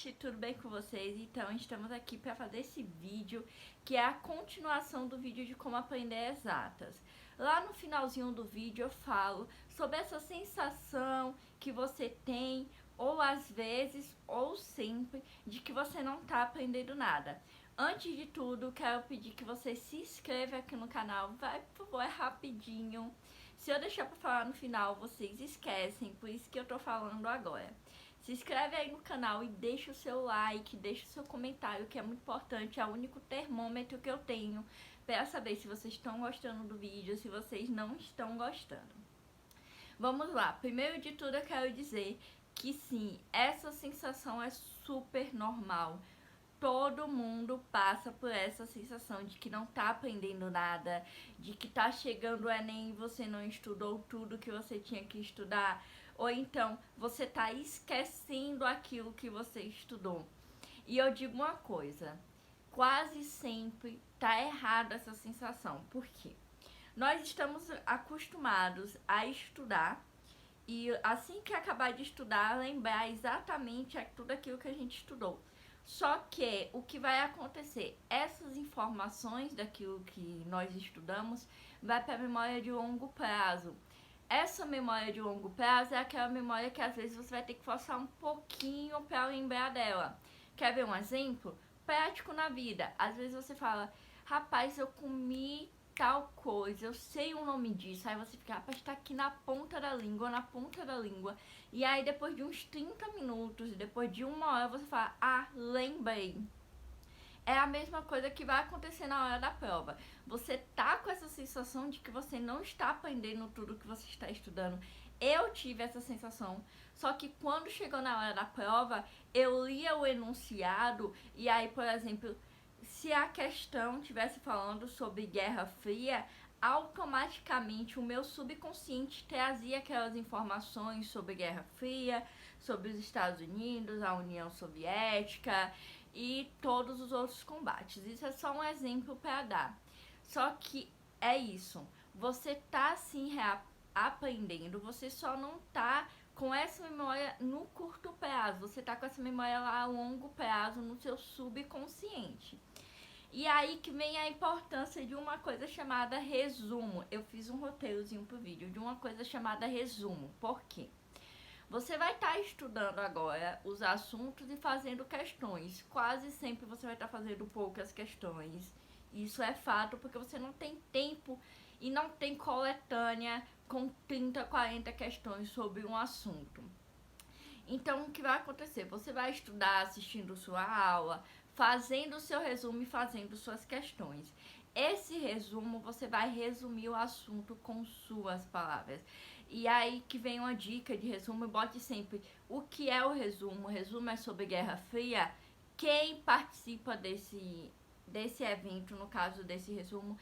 gente, tudo bem com vocês? Então, estamos aqui para fazer esse vídeo, que é a continuação do vídeo de como aprender exatas. Lá no finalzinho do vídeo eu falo sobre essa sensação que você tem, ou às vezes, ou sempre, de que você não está aprendendo nada. Antes de tudo, quero pedir que você se inscreva aqui no canal, vai, por favor, é rapidinho. Se eu deixar para falar no final, vocês esquecem, por isso que eu tô falando agora. Se inscreve aí no canal e deixa o seu like, deixa o seu comentário, que é muito importante, é o único termômetro que eu tenho para saber se vocês estão gostando do vídeo, se vocês não estão gostando. Vamos lá, primeiro de tudo eu quero dizer que sim, essa sensação é super normal. Todo mundo passa por essa sensação de que não tá aprendendo nada, de que tá chegando o Enem e você não estudou tudo que você tinha que estudar, ou então você tá esquecendo aquilo que você estudou. E eu digo uma coisa, quase sempre tá errada essa sensação. Por quê? Nós estamos acostumados a estudar e assim que acabar de estudar, lembrar exatamente tudo aquilo que a gente estudou. Só que o que vai acontecer? Essas informações daquilo que nós estudamos vai para a memória de longo prazo. Essa memória de longo prazo é aquela memória que às vezes você vai ter que forçar um pouquinho para lembrar dela. Quer ver um exemplo? Prático na vida. Às vezes você fala, rapaz, eu comi tal coisa, eu sei o nome disso. Aí você fica, rapaz, tá aqui na ponta da língua, na ponta da língua. E aí depois de uns 30 minutos, depois de uma hora, você fala, ah, lembrei. É a mesma coisa que vai acontecer na hora da prova. Você tá com essa sensação de que você não está aprendendo tudo que você está estudando. Eu tive essa sensação, só que quando chegou na hora da prova, eu lia o enunciado e aí, por exemplo, se a questão estivesse falando sobre Guerra Fria, automaticamente o meu subconsciente trazia aquelas informações sobre Guerra Fria, sobre os Estados Unidos, a União Soviética e todos os outros combates. Isso é só um exemplo para dar. Só que é isso, você tá sim aprendendo, você só não tá com essa memória no curto prazo, você tá com essa memória lá a longo prazo no seu subconsciente. E aí que vem a importância de uma coisa chamada resumo. Eu fiz um roteirozinho pro vídeo de uma coisa chamada resumo. Por quê? Você vai estar estudando agora os assuntos e fazendo questões. Quase sempre você vai estar fazendo poucas questões. Isso é fato porque você não tem tempo e não tem coletânea com 30, 40 questões sobre um assunto. Então, o que vai acontecer? Você vai estudar assistindo sua aula, fazendo o seu resumo e fazendo suas questões. Esse resumo, você vai resumir o assunto com suas palavras. E aí que vem uma dica de resumo, bote sempre o que é o resumo. O resumo é sobre Guerra Fria. Quem participa desse evento, no caso desse resumo?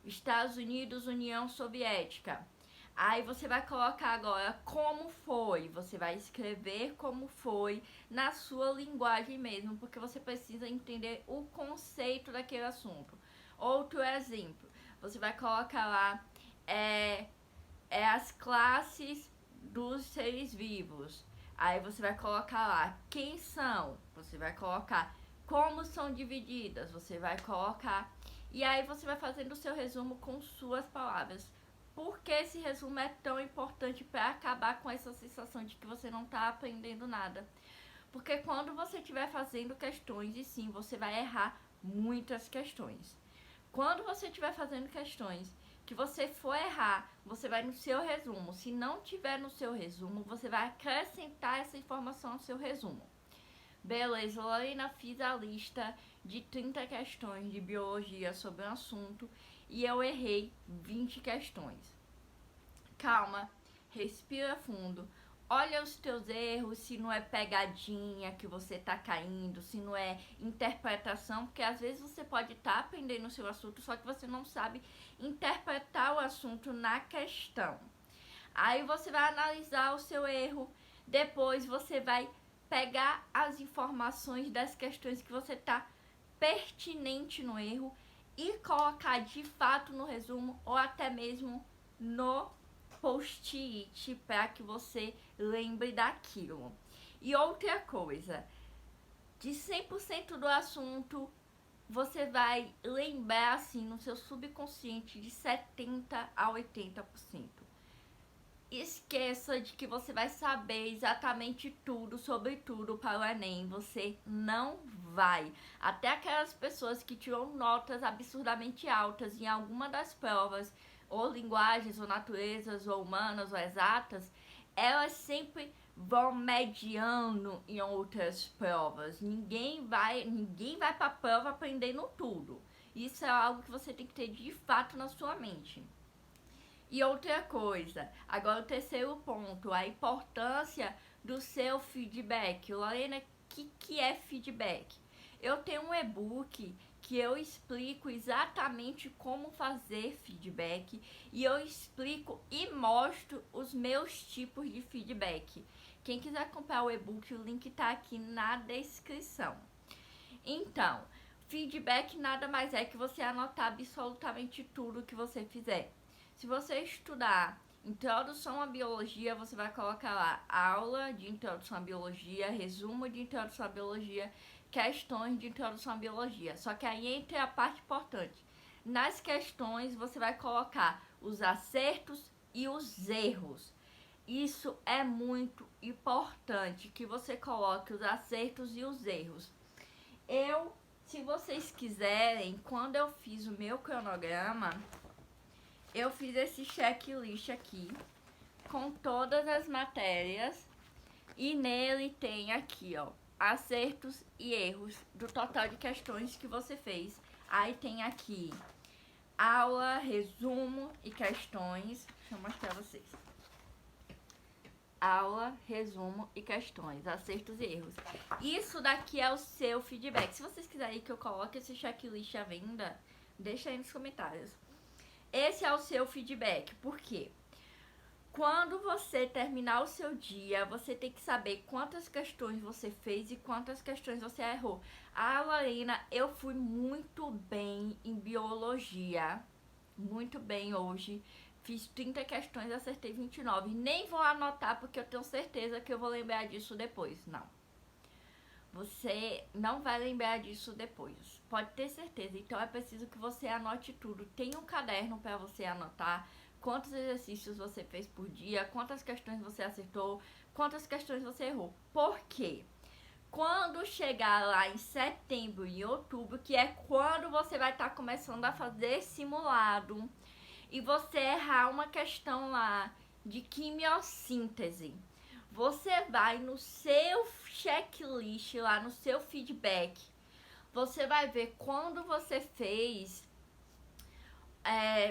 Estados Unidos, União Soviética. Aí você vai colocar agora como foi, você vai escrever como foi na sua linguagem mesmo, porque você precisa entender o conceito daquele assunto. Outro exemplo, você vai colocar lá as classes dos seres vivos. Aí você vai colocar lá quem são, você vai colocar como são divididas, você vai colocar. E aí você vai fazendo o seu resumo com suas palavras. Por que esse resumo é tão importante para acabar com essa sensação de que você não está aprendendo nada? Porque quando você estiver fazendo questões, e sim, você vai errar muitas questões. Quando você estiver fazendo questões que você for errar, você vai no seu resumo. Se não tiver no seu resumo, você vai acrescentar essa informação ao seu resumo. Beleza, Lorena, fiz a lista de 30 questões de biologia sobre um assunto e eu errei 20 questões. Calma, respira fundo, olha os teus erros, se não é pegadinha que você tá caindo, se não é interpretação, porque às vezes você pode estar aprendendo o seu assunto, só que você não sabe interpretar o assunto na questão. Aí você vai analisar o seu erro, depois você vai pegar as informações das questões que você tá pertinente no erro e colocar de fato no resumo ou até mesmo no post-it para que você lembre daquilo. E outra coisa, de 100% do assunto, você vai lembrar assim no seu subconsciente de 70 a 80%. Esqueça de que você vai saber exatamente tudo sobre tudo para o Enem. Você não vai. Até aquelas pessoas que tiram notas absurdamente altas em alguma das provas, ou linguagens, ou naturezas, ou humanas, ou exatas, elas sempre vão mediando em outras provas. Ninguém vai para a prova aprendendo tudo. Isso é algo que você tem que ter de fato na sua mente. E outra coisa, agora o terceiro ponto, a importância do seu feedback. Lorena, o que é feedback? Eu tenho um e-book que eu explico exatamente como fazer feedback e eu explico e mostro os meus tipos de feedback. Quem quiser comprar o e-book, o link tá aqui na descrição. Então, feedback nada mais é que você anotar absolutamente tudo que você fizer. Se você estudar Introdução à Biologia, você vai colocar lá aula de Introdução à Biologia, resumo de Introdução à Biologia, questões de Introdução à Biologia. Só que aí entra a parte importante. Nas questões, você vai colocar os acertos e os erros. Isso é muito importante, que você coloque os acertos e os erros. Se vocês quiserem, quando eu fiz o meu cronograma, eu fiz esse checklist aqui com todas as matérias e nele tem aqui, ó, acertos e erros do total de questões que você fez. Aí tem aqui aula, resumo e questões. Deixa eu mostrar pra vocês. Aula, resumo e questões, acertos e erros. Isso daqui é o seu feedback. Se vocês quiserem que eu coloque esse checklist à venda, deixa aí nos comentários. Esse é o seu feedback, por quê? Quando você terminar o seu dia, você tem que saber quantas questões você fez e quantas questões você errou. Ah, Lorena, eu fui muito bem em biologia, muito bem hoje. Fiz 30 questões e acertei 29. Nem vou anotar porque eu tenho certeza que eu vou lembrar disso depois. Não. Você não vai lembrar disso depois. Pode ter certeza. Então é preciso que você anote tudo. Tem um caderno para você anotar quantos exercícios você fez por dia, quantas questões você acertou, quantas questões você errou. Por quê? Quando chegar lá em setembro e outubro, que é quando você vai estar começando a fazer simulado, e você errar uma questão lá de quimiossíntese, você vai no seu checklist, lá no seu feedback, você vai ver quando você fez,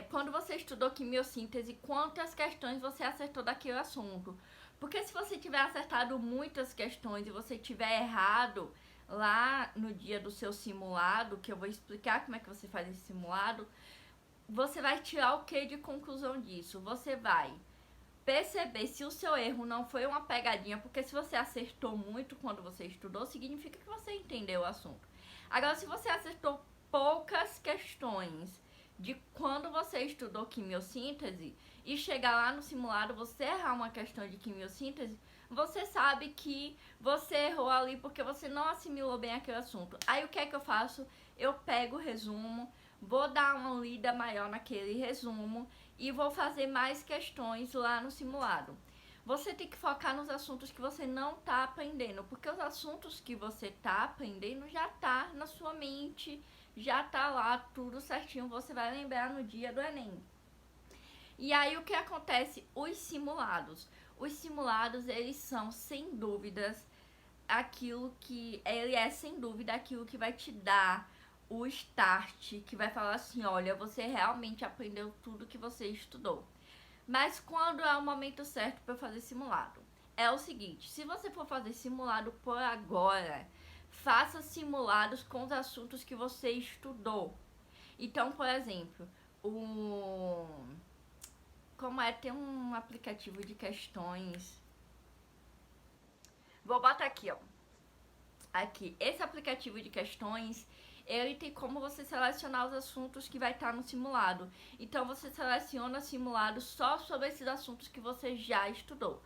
quando você estudou quimiossíntese, quantas questões você acertou daquele assunto. Porque se você tiver acertado muitas questões e você tiver errado lá no dia do seu simulado, que eu vou explicar como é que você faz esse simulado, você vai tirar o que de conclusão disso? Você vai perceber se o seu erro não foi uma pegadinha, porque se você acertou muito quando você estudou, significa que você entendeu o assunto. Agora, se você acertou poucas questões de quando você estudou quimiossíntese e chegar lá no simulado, você errar uma questão de quimiossíntese, você sabe que você errou ali porque você não assimilou bem aquele assunto. Aí o que é que eu faço? Eu pego o resumo, vou dar uma lida maior naquele resumo e vou fazer mais questões lá no simulado. Você tem que focar nos assuntos que você não está aprendendo, porque os assuntos que você está aprendendo já tá na sua mente, já tá lá tudo certinho, você vai lembrar no dia do Enem. E aí o que acontece? Os simulados. Os simulados, eles são sem dúvidas aquilo que sem dúvida aquilo que vai te dar o start, que vai falar assim, olha, você realmente aprendeu tudo que você estudou. Mas quando é o momento certo para fazer simulado? É o seguinte, se você for fazer simulado por agora, faça simulados com os assuntos que você estudou. Então, por exemplo, tem um aplicativo de questões. Vou botar aqui, ó. Aqui, esse aplicativo de questões, ele tem como você selecionar os assuntos que vai estar no simulado. Então, você seleciona simulado só sobre esses assuntos que você já estudou.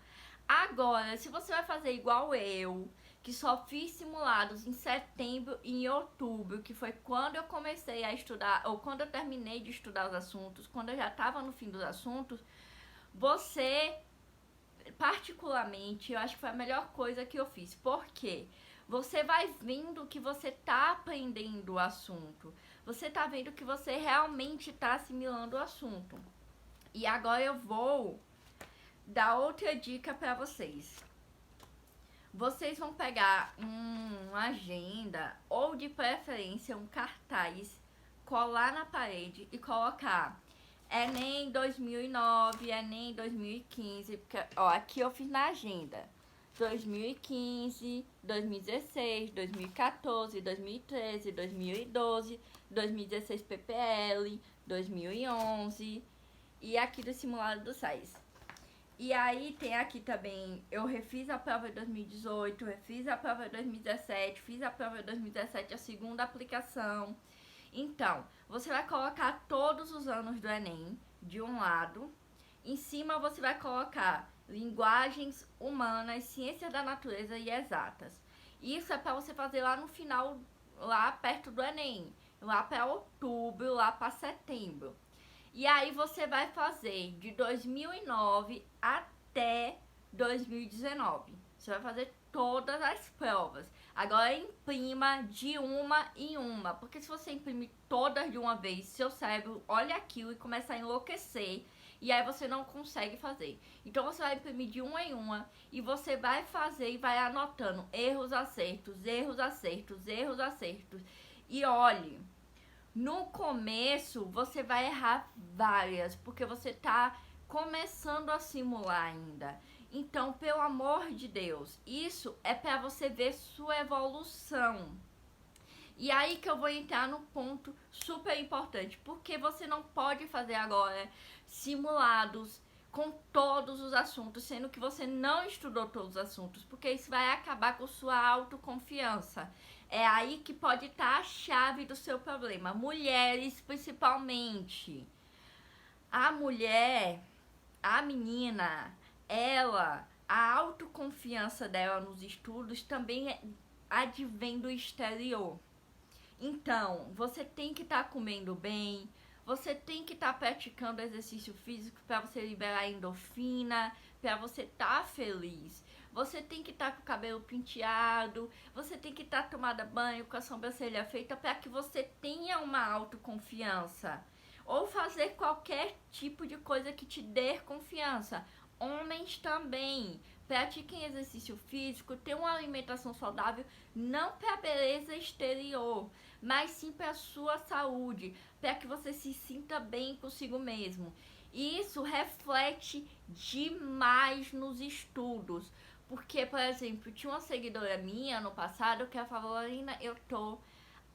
Agora, se você vai fazer igual eu, que só fiz simulados em setembro e em outubro, que foi quando eu comecei a estudar, ou quando eu terminei de estudar os assuntos, quando eu já estava no fim dos assuntos, você, particularmente, eu acho que foi a melhor coisa que eu fiz. Por quê? Você vai vendo que você tá aprendendo o assunto. Você tá vendo que você realmente tá assimilando o assunto. E agora eu vou dar outra dica para vocês. Vocês vão pegar uma agenda ou de preferência um cartaz, colar na parede e colocar Enem 2009, Enem 2015, porque ó, aqui eu fiz na agenda 2015, 2016, 2014, 2013, 2012, 2016 PPL, 2011 e aqui do simulado do SAIS. E aí tem aqui também, eu refiz a prova de 2018, refiz a prova de 2017, fiz a prova de 2017, a segunda aplicação. Então, você vai colocar todos os anos do Enem de um lado. Em cima você vai colocar linguagens humanas, ciências da natureza e exatas. Isso é para você fazer lá no final, lá perto do Enem, lá para outubro, lá para setembro. E aí você vai fazer de 2009 até 2019. Você vai fazer todas as provas. Agora imprima de uma em uma, porque se você imprimir todas de uma vez, seu cérebro olha aquilo e começa a enlouquecer. E aí você não consegue fazer. Então você vai imprimir de uma em uma e você vai fazer e vai anotando erros, acertos, erros, acertos, erros, acertos. E olhe, no começo você vai errar várias, porque você tá começando a simular ainda. Então, pelo amor de Deus, isso é para você ver sua evolução. E aí que eu vou entrar no ponto super importante, porque você não pode fazer agora simulados com todos os assuntos, sendo que você não estudou todos os assuntos, porque isso vai acabar com sua autoconfiança. É aí que pode estar a chave do seu problema. Mulheres, principalmente. A mulher, a menina, ela, a autoconfiança dela nos estudos também advém do exterior. Então, você tem que estar comendo bem, você tem que estar praticando exercício físico para você liberar endorfina, para você estar feliz. Você tem que estar com o cabelo penteado, você tem que estar tomada banho com a sobrancelha feita para que você tenha uma autoconfiança. Ou fazer qualquer tipo de coisa que te dê confiança. Homens também. Pratiquem exercício físico, tenham uma alimentação saudável, não para a beleza exterior, mas sim para a sua saúde, para que você se sinta bem consigo mesmo. E isso reflete demais nos estudos. Porque, por exemplo, tinha uma seguidora minha no passado que ela falou: Lorena, eu tô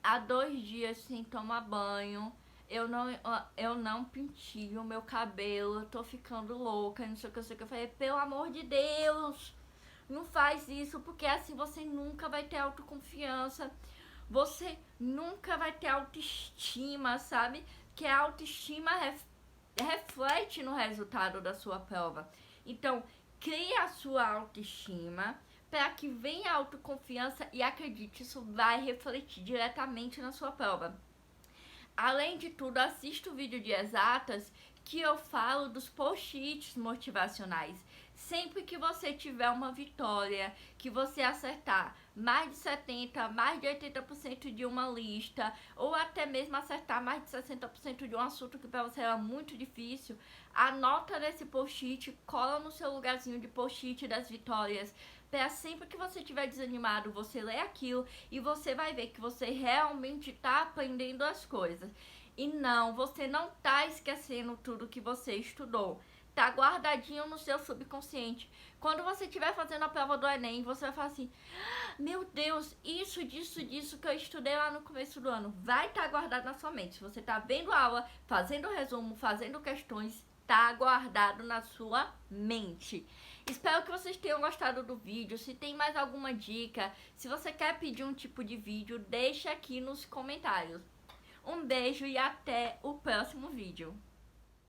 há 2 dias sem tomar banho, eu não pentio o meu cabelo, eu tô ficando louca, não sei o que, não sei o que. Eu falei: pelo amor de Deus, não faz isso, porque assim você nunca vai ter autoconfiança, você nunca vai ter autoestima, sabe? Que a autoestima reflete no resultado da sua prova. Então, crie a sua autoestima para que venha a autoconfiança e acredite, isso vai refletir diretamente na sua prova. Além de tudo, assista o vídeo de exatas que eu falo dos post-its motivacionais. Sempre que você tiver uma vitória, que você acertar mais de 70%, mais de 80% de uma lista, ou até mesmo acertar mais de 60% de um assunto que para você era muito difícil, anota nesse post-it, cola no seu lugarzinho de post-it das vitórias, para sempre que você estiver desanimado, você lê aquilo e você vai ver que você realmente está aprendendo as coisas. E não, você não está esquecendo tudo que você estudou. Tá guardadinho no seu subconsciente. Quando você estiver fazendo a prova do Enem, você vai falar assim: meu Deus, isso, disso que eu estudei lá no começo do ano, vai estar guardado na sua mente. Se você tá vendo a aula, fazendo resumo, fazendo questões, tá guardado na sua mente. Espero que vocês tenham gostado do vídeo. Se tem mais alguma dica, se você quer pedir um tipo de vídeo, deixa aqui nos comentários. Um beijo e até o próximo vídeo.